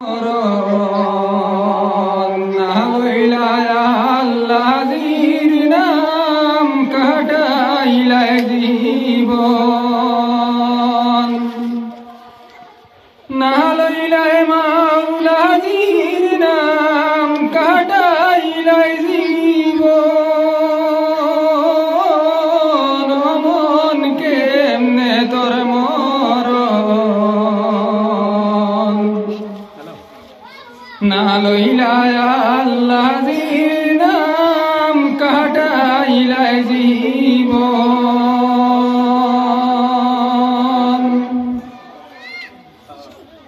আল্লাহর নাম কাটাইলে জীবন না লইলে মাওলাজির নাম কাটাইলে জীবন মন কেমনে তোর মরণ না লইলা আল্লাহর নাম কাটাইলে জীবন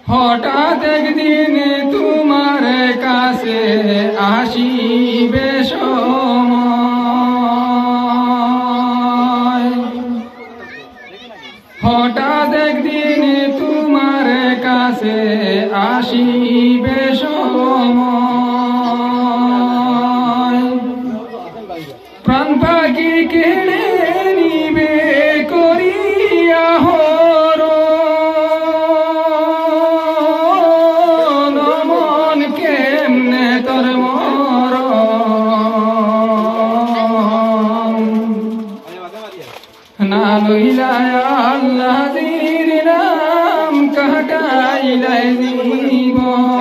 হঠাৎ একদিন তোমার কাছে আসিবে সময় হঠাৎ একদিন তোমার কাছে আসিবে সময় প্রাণ পাখি কেড়ে নিবে করিয়া হরণ মন কেমনে তোর মরণ না লইলা আল্লাহর নাম কাটাইলে জীবন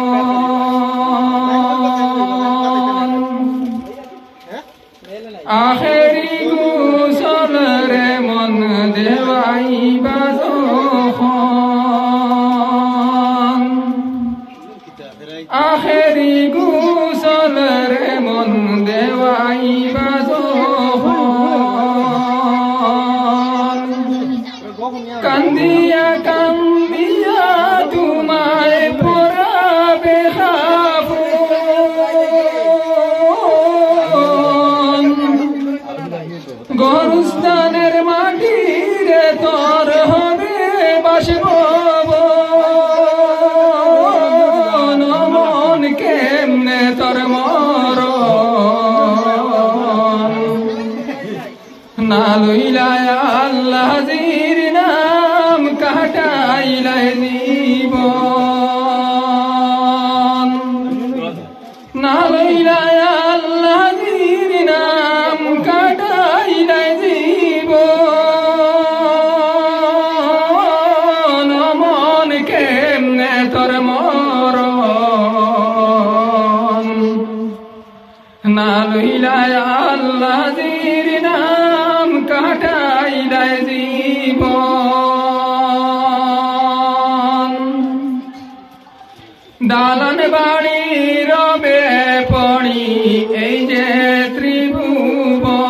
আখেরি গোসল রে মন দেওয়াইবা যখন আখেরি গোসল রে মন দেওয়াইবা যখন কান্দিয়া কান্দিয়া তোমায় পরাবে গরুস্থানের মাটিরে তোর হবে বাসব মন কেমনে তোর মরণ না লইলা আল্লাহর নাম কাটাইলে জীবন না লইলা আল্লাহর নাম কাটাইলে জীবন মন কেমনে তোর মরণ না লইলা আল্লাহর নাম কাটাইলে জীবন দালান বাড়ি রবে পড়ি এই যে ত্রিভুবন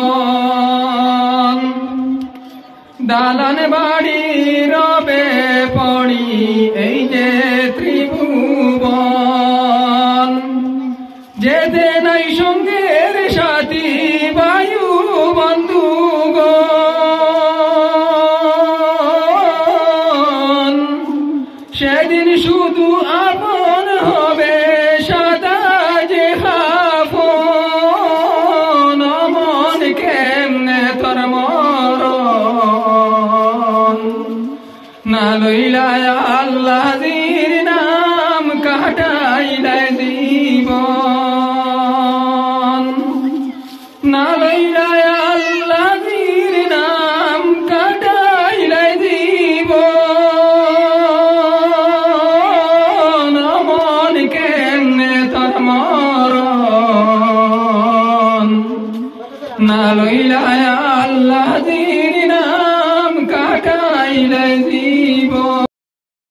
দালান বাড়ি রবে পড়ি এই যে ত্রিভুবন যেতে নাই সঙ্গের সাথী বায়ু বন্ধুগণ সেদিন শুধু আপন হবে সদা যে খাফন মন কেমনে তোর মরণ না লইলা আল্লাহর নাম কাটাইলে জীবন না লইলা আল্লাহর নাম কাটাইলে জীবন মন কেমনে তোর মরণ না লইলা আল্লাহর নাম কাটাইলে জীবন